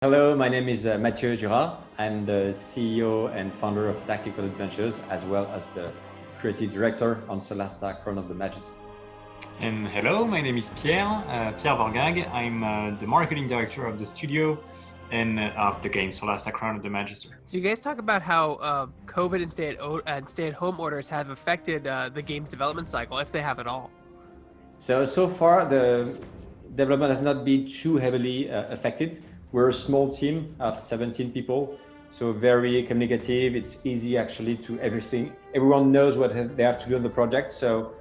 Hello, my name is Mathieu Duras. I'm the CEO and founder of Tactical Adventures, as well as the creative director on Solasta, Crown of the Magister. And hello, my name is Pierre Vargag. I'm the marketing director of the studio and of the game Solasta, Crown of the Magister. So you guys talk about how COVID and stay-at-home orders have affected the game's development cycle, if they have at all. So far, the development has not been too heavily affected. We're a small team of 17 people, so very communicative. It's easy actually to everything. Everyone knows what they have to do on the project. So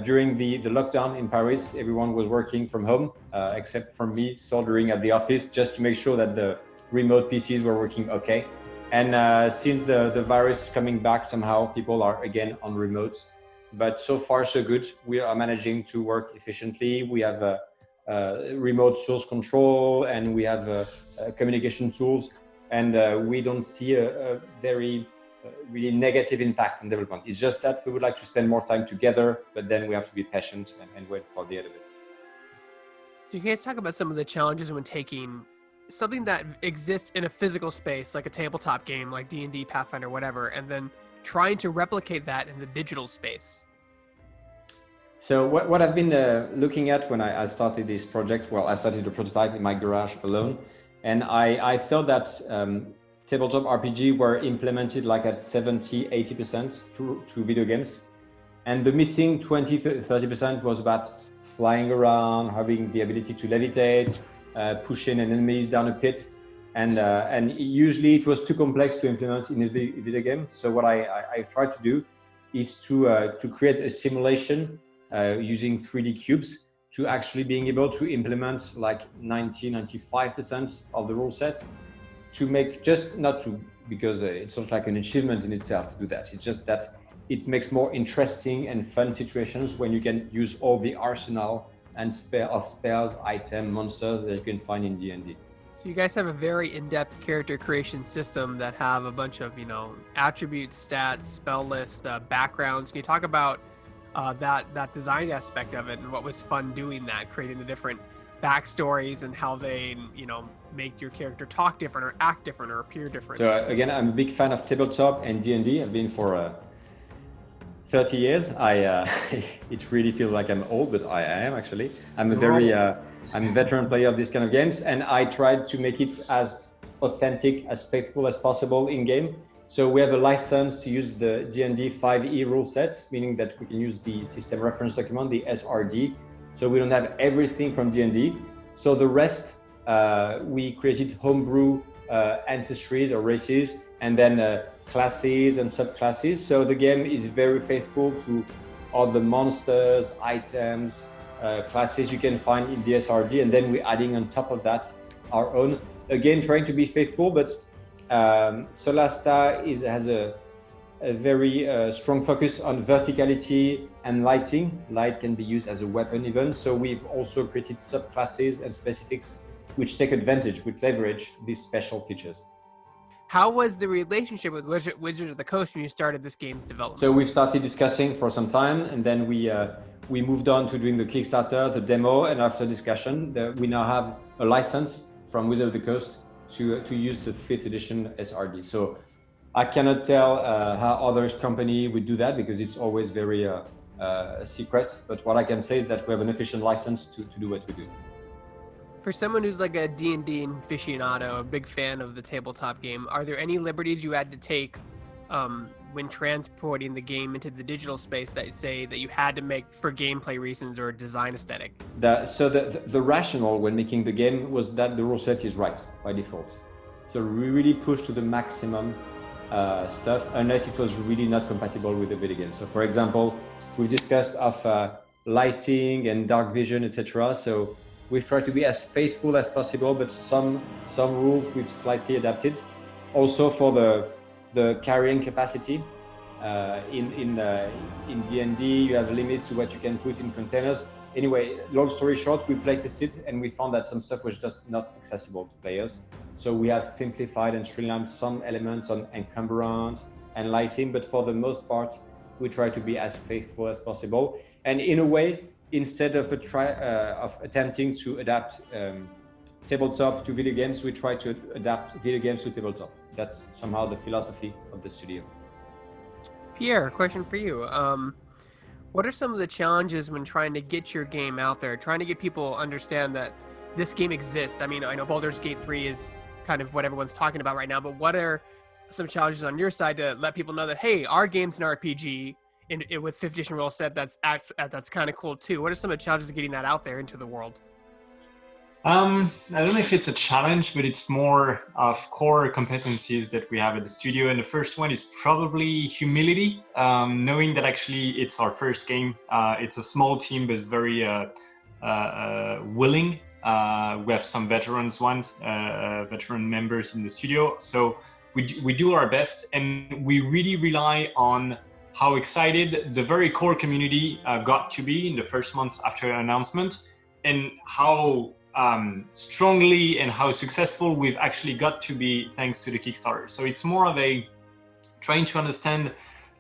during the lockdown in Paris, everyone was working from home, except for me soldering at the office, just to make sure that the remote PCs were working okay. And since the virus is coming back, somehow people are again on remote. But so far so good. We are managing to work efficiently. We have remote source control, and we have communication tools, and we don't see a very really negative impact on development. It's just that we would like to spend more time together, but then we have to be patient and wait for the end of it. So you guys talk about some of the challenges when taking something that exists in a physical space, like a tabletop game, like D&D, Pathfinder, whatever, and then trying to replicate that in the digital space. So what I've been looking at when I started this project, well, I started the prototype in my garage alone, and I felt that tabletop RPG were implemented like at 70-80% to video games, and the missing 20-30% was about flying around, having the ability to levitate, pushing enemies down a pit, and usually it was too complex to implement in a video game. So what I tried to do is to create a simulation using 3D cubes to actually being able to implement like 90-95% of the rule set, to make just not to, because it's not like an achievement in itself to do that. It's just that it makes more interesting and fun situations when you can use all the arsenal and spells, item, monsters that you can find in D&D. So you guys have a very in-depth character creation system that have a bunch of, attributes, stats, spell list, backgrounds. Can you talk about that design aspect of it and what was fun doing that, creating the different backstories and how they, make your character talk different or act different or appear different? So again, I'm a big fan of tabletop and D&D. I've been for 30 years. It really feels like I'm old, but I am actually. I'm a veteran player of these kind of games, and I tried to make it as authentic, as faithful as possible in game. So we have a license to use the D&D 5e rule sets, meaning that we can use the system reference document, the SRD. So we don't have everything from D&D. So the rest, we created homebrew ancestries or races, and then classes and subclasses. So the game is very faithful to all the monsters, items, classes you can find in the SRD, and then we're adding on top of that our own. Again, trying to be faithful, but Solasta has a very strong focus on verticality and lighting. Light can be used as a weapon even. So we've also created subclasses and specifics which take advantage, which leverage these special features. How was the relationship with Wizard of the Coast when you started this game's development? So we started discussing for some time, and then we moved on to doing the Kickstarter, the demo, and after discussion, we now have a license from Wizard of the Coast to use the 5th edition SRD. So I cannot tell how other company would do that because it's always very secret. But what I can say is that we have an official license to do what we do. For someone who's like a D&D aficionado, a big fan of the tabletop game, are there any liberties you had to take when transporting the game into the digital space that you had to make for gameplay reasons or design aesthetic? The rationale when making the game was that the rule set is right by default. So we really pushed to the maximum stuff unless it was really not compatible with the video game. So for example, we've discussed of lighting and dark vision, etc. So we've tried to be as faithful as possible, but some rules we've slightly adapted. Also for the carrying capacity. In D&D, you have limits to what you can put in containers. Anyway, long story short, we playtested and we found that some stuff was just not accessible to players. So we have simplified and streamlined some elements on encumbrance and lighting, but for the most part, we try to be as faithful as possible. And in a way, instead of attempting to adapt tabletop to video games, we try to adapt video games to tabletop. That's somehow the philosophy of the studio. Pierre, question for you. What are some of the challenges when trying to get your game out there, trying to get people understand that this game exists? I mean, I know Baldur's Gate 3 is kind of what everyone's talking about right now, but what are some challenges on your side to let people know that, hey, our game's an RPG with 5th edition rule set that's kind of cool too? What are some of the challenges of getting that out there into the world? I don't know if it's a challenge, but it's more of core competencies that we have at the studio. And the first one is probably humility, knowing that actually it's our first game. It's a small team, but very willing. We have some veteran members in the studio. So we do our best, and we really rely on how excited the very core community got to be in the first months after announcement, and how strongly and how successful we've actually got to be thanks to the Kickstarter. So it's more of a trying to understand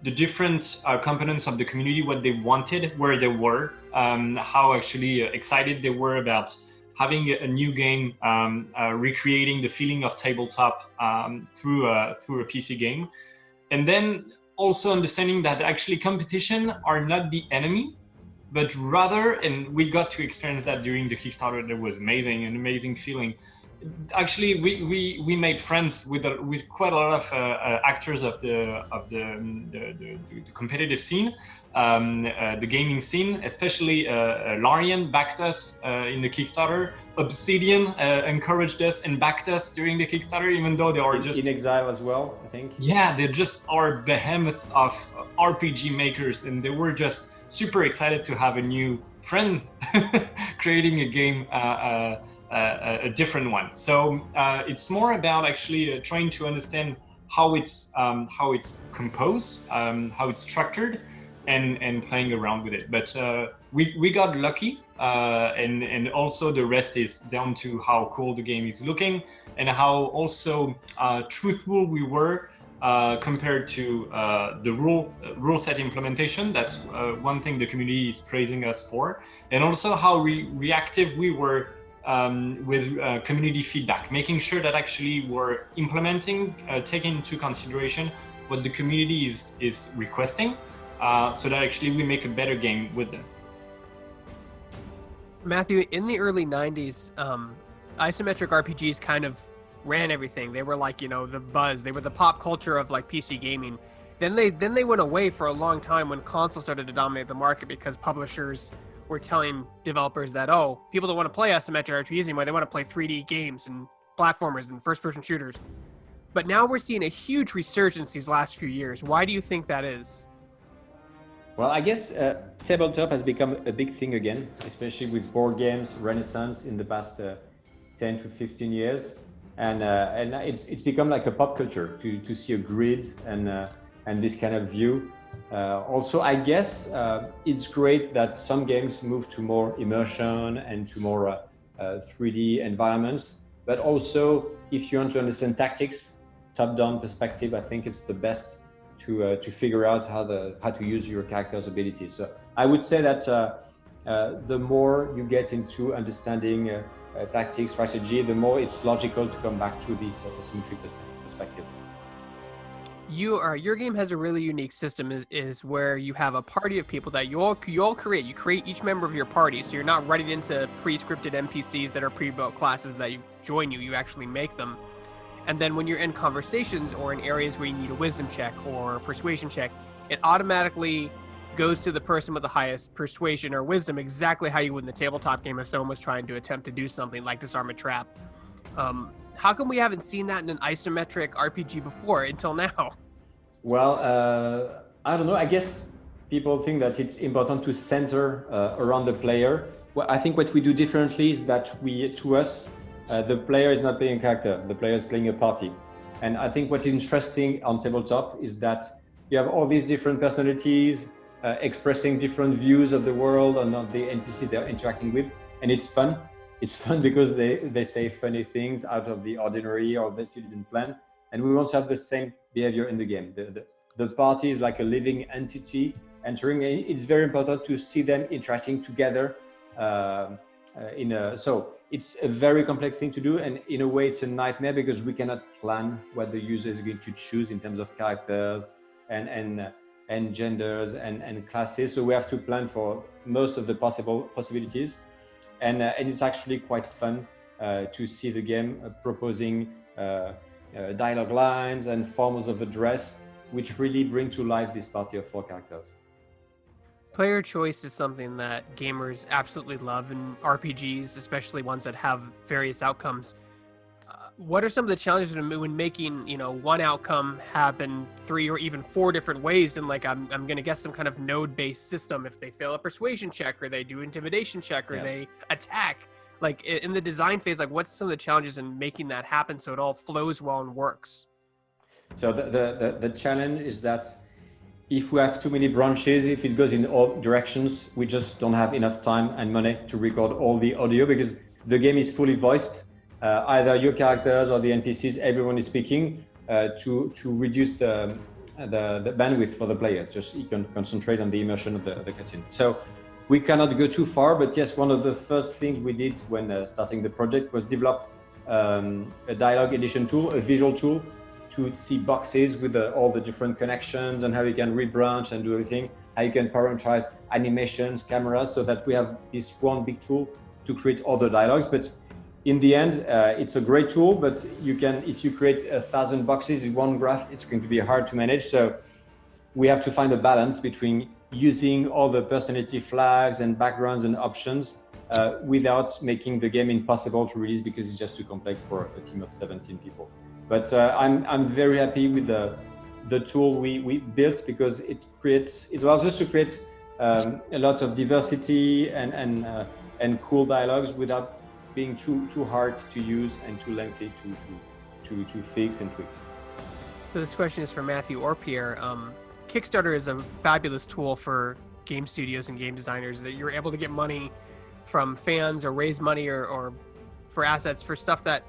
the different components of the community, what they wanted, where they were, how actually excited they were about having a new game, recreating the feeling of tabletop through a PC game. And then also understanding that actually competition are not the enemy, but rather, and we got to experience that during the Kickstarter, that was amazing, an amazing feeling. Actually, we made friends with quite a lot of actors of the competitive scene, the gaming scene, especially Larian backed us in the Kickstarter. Obsidian encouraged us and backed us during the Kickstarter, even though they are just in exile as well, I think. Yeah, they just are behemoth of RPG makers, and they were just super excited to have a new friend creating a game, a different one. So it's more about actually trying to understand how it's composed, how it's structured, and playing around with it. But we got lucky, and also the rest is down to how cool the game is looking and how also truthful we were compared to the rule set implementation. That's one thing the community is praising us for, and also how reactive we were with community feedback, making sure that actually we're implementing, taking into consideration what the community is requesting, so that actually we make a better game with them. Matthew, in the early 90s, isometric RPGs kind of ran everything. They were like, the buzz. They were the pop culture of like PC gaming. Then they went away for a long time when consoles started to dominate the market, because publishers were telling developers that, people don't want to play isometric RPGs anymore. They want to play 3D games and platformers and first-person shooters. But now we're seeing a huge resurgence these last few years. Why do you think that is? Well, I guess tabletop has become a big thing again, especially with board games renaissance in the past 10 to 15 years. And it's become like a pop culture to see a grid and this kind of view. Also, I guess it's great that some games move to more immersion and to more 3D environments. But also, if you want to understand tactics, top-down perspective, I think it's the best to figure out how to use your character's abilities. So I would say that the more you get into understanding tactics, strategy, the more it's logical to come back to this asymmetric perspective. Your game has a really unique system, is where you have a party of people that you all create. You create each member of your party, so you're not running into pre-scripted NPCs that are pre-built classes that you join you. You actually make them. And then when you're in conversations or in areas where you need a wisdom check or a persuasion check, it automatically goes to the person with the highest persuasion or wisdom, exactly how you would in the tabletop game if someone was trying to attempt to do something like disarm a trap. How come we haven't seen that in an isometric RPG before until now? Well, I don't know. I guess people think that it's important to center around the player. Well, I think what we do differently is that the player is not playing a character, the player is playing a party. And I think what's interesting on tabletop is that you have all these different personalities expressing different views of the world and of the NPC they're interacting with. And it's fun. It's fun because they say funny things out of the ordinary or that you didn't plan. And we want to have the same behavior in the game. The party is like a living entity entering. It's very important to see them interacting together. So it's a very complex thing to do, and in a way it's a nightmare because we cannot plan what the user is going to choose in terms of characters and genders and classes. So we have to plan for most of the possibilities, and it's actually quite fun to see the game proposing dialogue lines and forms of address, which really bring to life this party of 4 characters. Player choice is something that gamers absolutely love in RPGs, especially ones that have various outcomes. What are some of the challenges when making, one outcome happen 3 or even 4 different ways? And like, I'm going to guess some kind of node-based system. If they fail a persuasion check, or they do intimidation check, or they attack, like in the design phase, like what's some of the challenges in making that happen so it all flows well and works? So the challenge is that if we have too many branches, if it goes in all directions, we just don't have enough time and money to record all the audio, because the game is fully voiced. Either your characters or the NPCs, everyone is speaking, to reduce the bandwidth for the player. Just you can concentrate on the immersion of the cutscene. So we cannot go too far, but yes, one of the first things we did when starting the project was develop a dialogue edition tool, a visual tool, to see boxes with all the different connections and how you can rebranch and do everything, how you can parameterize animations, cameras, so that we have this one big tool to create all the dialogues. But in the end, it's a great tool, but if you create 1,000 boxes in one graph, it's going to be hard to manage. So we have to find a balance between using all the personality flags and backgrounds and options without making the game impossible to release, because it's just too complex for a team of 17 people. But I'm very happy with the tool we built, because it allows us to create a lot of diversity and cool dialogues without being too hard to use and too lengthy to fix and tweak. So this question is for Matthew or Pierre. Kickstarter is a fabulous tool for game studios and game designers, that you're able to get money from fans or raise money or for assets for stuff that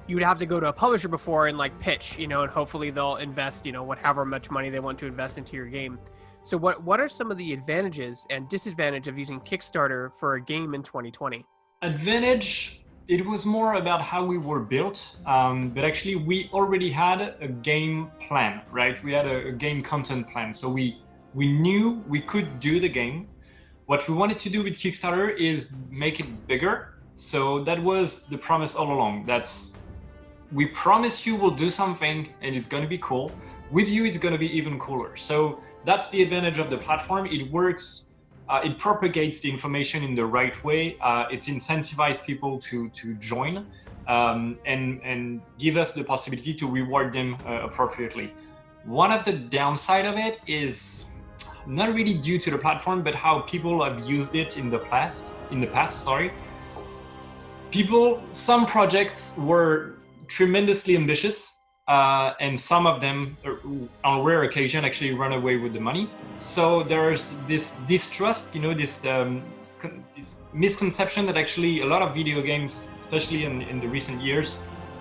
you would have to go to a publisher before and like pitch, and hopefully they'll invest, whatever much money they want to invest into your game. So what are some of the advantages and disadvantages of using Kickstarter for a game in 2020? Advantage, it was more about how we were built, but actually we already had a game plan, right? We had a game content plan. So we knew we could do the game. What we wanted to do with Kickstarter is make it bigger. So that was the promise all along. We promise you we'll do something and it's going to be cool. With you, it's going to be even cooler. So that's the advantage of the platform. It works, it propagates the information in the right way. It incentivizes people to join and give us the possibility to reward them appropriately. One of the downside of it is not really due to the platform, but how people have used it in the past. Some projects were tremendously ambitious, and some of them, on rare occasion, actually run away with the money. So there's this distrust, this misconception that actually a lot of video games, especially in the recent years,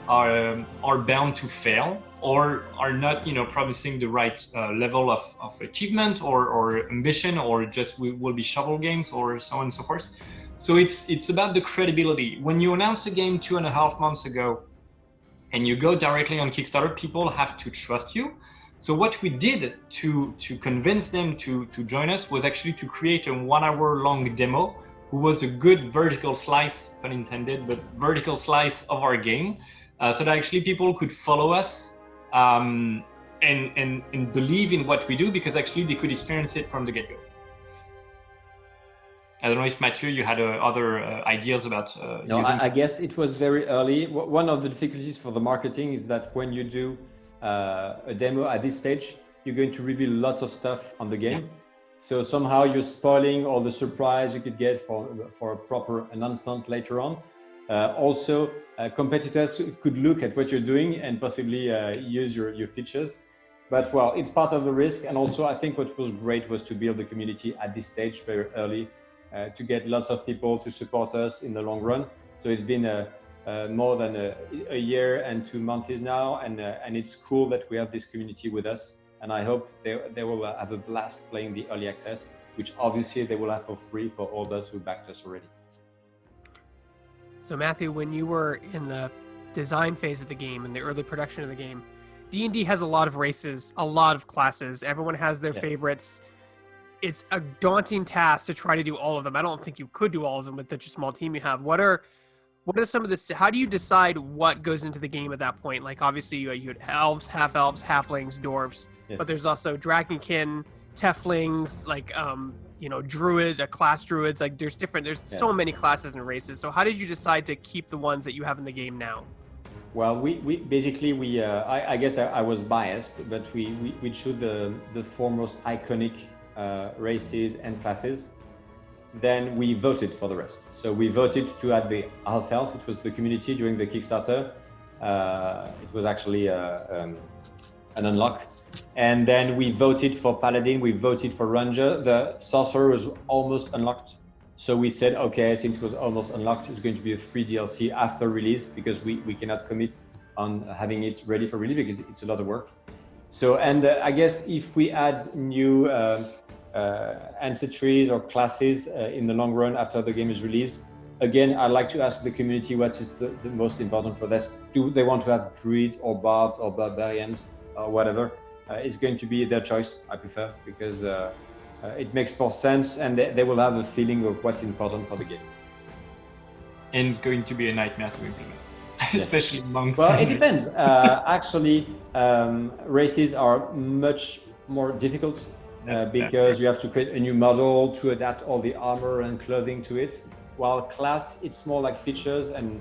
are bound to fail or are not, promising the right level of achievement or ambition, or just will be shovel games or so on and so forth. So it's about the credibility. When you announce a game 2.5 months ago, and you go directly on Kickstarter, people have to trust you. So what we did to convince them to join us was actually to create a 1-hour-long demo, who was a good vertical slice, pun intended, but vertical slice of our game, so that actually people could follow us and believe in what we do, because actually they could experience it from the get-go. I don't know if Mathieu, you had other ideas about No, using... I guess it was very early. One of the difficulties for the marketing is that when you do a demo at this stage, you're going to reveal lots of stuff on the game. Yeah. So somehow you're spoiling all the surprise you could get for a proper announcement later on. Also, competitors could look at what you're doing and possibly use your features. But well, it's part of the risk. And also, I think what was great was to build the community at this stage very early, to get lots of people to support us in the long run. So it's been more than a year and 2 months now, and it's cool that we have this community with us. and I hope they will have a blast playing the early access, which obviously they will have for free for all those who backed us already. So Matthew, when you were in the design phase of the game and the early production of the game, D&D has a lot of races, a lot of classes. Everyone has their favorites. It's a daunting task to try to do all of them. I don't think you could do all of them with such a small team you have. What are some of the, how do you decide what goes into the game at that point? Like obviously you had elves, halflings, dwarves, but there's also dragonkin, tieflings, like druid, class druids. Like there's so many classes and races. So how did you decide to keep the ones that you have in the game now? Well, we basically I guess I was biased, but we chose the four most iconic races and classes. Then we voted for the rest. So we voted to add the half elf. It was the community during the Kickstarter. It was actually an unlock. And then we voted for paladin. We voted for ranger. The sorcerer was almost unlocked. So we said, okay, since it was almost unlocked, it's going to be a free DLC after release, because we cannot commit on having it ready for release because it's a lot of work. So, and I guess if we add new ancestries or classes in the long run after the game is released, again, I'd like to ask the community what is the most important for this. Do they want to have druids or bards or barbarians or whatever? It's going to be their choice, I prefer, because it makes more sense, and they will have a feeling of what's important for the game. And it's going to be a nightmare to implement, especially amongst. Well, it depends. Actually, races are much more difficult because you have to create a new model to adapt all the armor and clothing to it. While class, it's more like features, and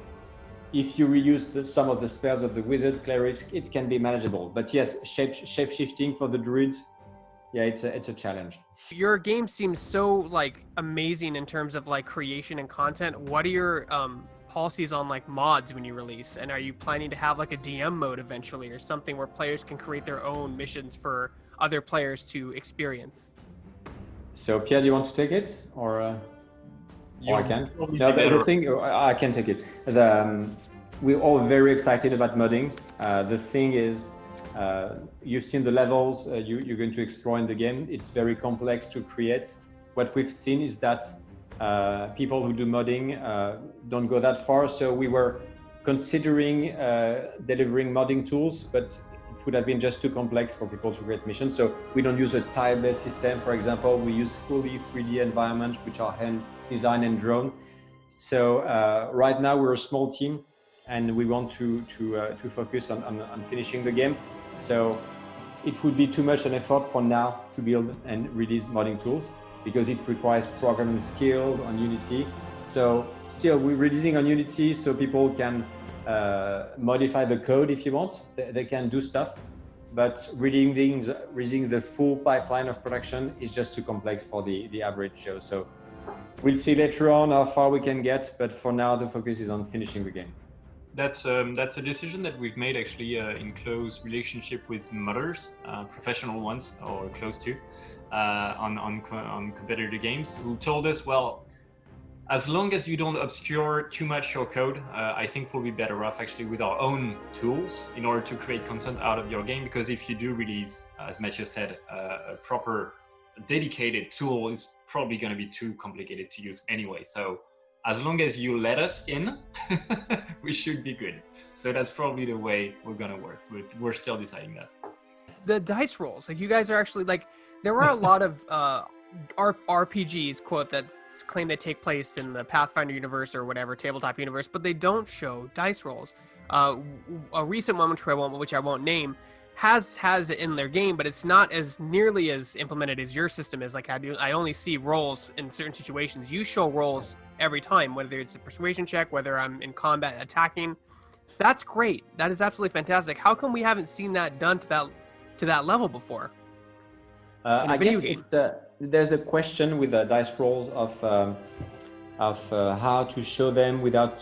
if you reuse some of the spells of the wizard, cleric, it can be manageable. But yes, shape shifting for the druids, yeah, it's a challenge. Your game seems so like amazing in terms of like creation and content. What are your policies on like mods when you release? And are you planning to have like a DM mode eventually, or something where players can create their own missions for other players to experience? So Pierre, do you want to take it, or I can? No, the thing, I can take it. We're all very excited about modding. The thing is, you've seen the levels you're going to explore in the game. It's very complex to create. What we've seen is that people who do modding don't go that far. So we were considering delivering modding tools, but it would have been just too complex for people to create missions. So we don't use a tile-based system, for example. We use fully 3D environments, which are hand designed and drawn. So right now we're a small team, and we want to focus on finishing the game. So it would be too much an effort for now to build and release modding tools, because it requires programming skills on Unity. So still, we're releasing on Unity so people can modify the code if you want. They can do stuff, but releasing the full pipeline of production is just too complex for the average show. So we'll see later on how far we can get, but for now the focus is on finishing the game. That's a decision that we've made actually in close relationship with modders, professional ones or close to, on competitor games, who told us, well, as long as you don't obscure too much your code, I think we'll be better off actually with our own tools in order to create content out of your game. Because if you do release, as Mathieu said, a proper dedicated tool is probably going to be too complicated to use anyway. So as long as you let us in, we should be good. So that's probably the way we're going to work. We're still deciding that. The dice rolls, like you guys are actually like, there are a lot of RPGs, quote, that claim they take place in the Pathfinder universe or whatever, tabletop universe, but they don't show dice rolls. A recent one, which I won't name, has it in their game, but it's not as nearly as implemented as your system is. Like I only see rolls in certain situations. You show rolls every time, whether it's a persuasion check, whether I'm in combat attacking. That's great. That is absolutely fantastic. How come we haven't seen that done to that level before? I guess there's a question with the dice rolls of how to show them without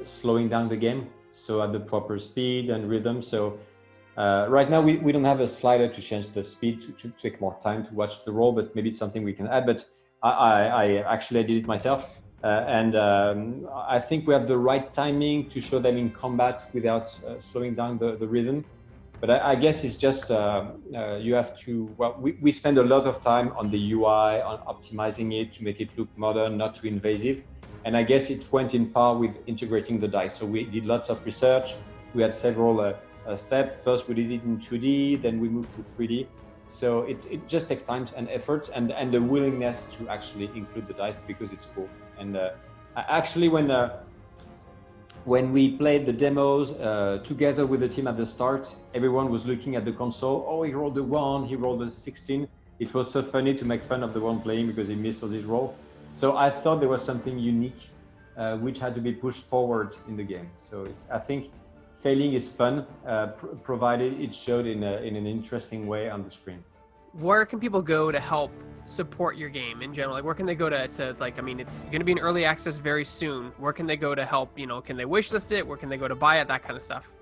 slowing down the game, so at the proper speed and rhythm. So right now we don't have a slider to change the speed to take more time to watch the roll, but maybe it's something we can add. But I actually did it myself, and I think we have the right timing to show them in combat without slowing down the rhythm. But I guess it's just you have to. Well, we spend a lot of time on the UI, on optimizing it to make it look modern, not too invasive. And I guess it went in par with integrating the dice. So we did lots of research. We had several steps. First, we did it in 2D, then we moved to 3D. So it just takes time and effort, and the willingness to actually include the dice because it's cool. And actually, when we played the demos together with the team at the start, everyone was looking at the console. Oh, he rolled a 1, he rolled a 16. It was so funny to make fun of the one playing because he missed his roll. So I thought there was something unique which had to be pushed forward in the game. So I think failing is fun, provided it's showed in an interesting way on the screen. Where can people go to help support your game in general? Like, where can they go to like, I mean, it's going to be in early access very soon. Where can they go to help? You know, can they wishlist it? Where can they go to buy it? That kind of stuff.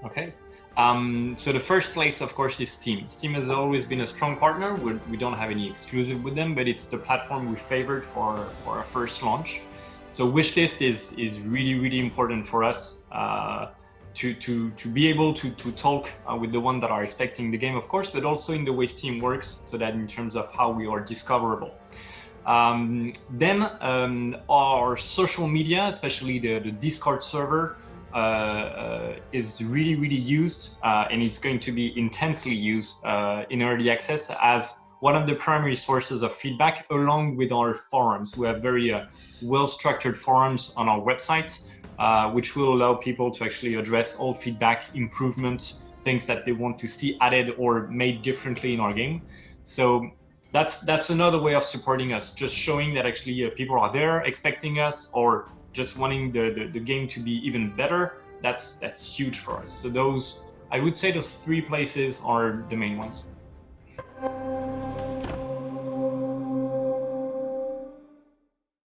Okay. So the first place, of course, is Steam. Steam has always been a strong partner. We don't have any exclusive with them, but it's the platform we favored for our first launch. So wishlist is really, really important for us. To be able to talk with the ones that are expecting the game, of course, but also in the way Steam works, so that in terms of how we are discoverable. Then our social media, especially the Discord server, is really, really used, and it's going to be intensely used in early access as one of the primary sources of feedback, along with our forums. We have very well-structured forums on our website, which will allow people to actually address all feedback, improvement, things that they want to see added or made differently in our game. So that's another way of supporting us, just showing that actually people are there expecting us, or just wanting the game to be even better. That's huge for us. So I would say those 3 places are the main ones.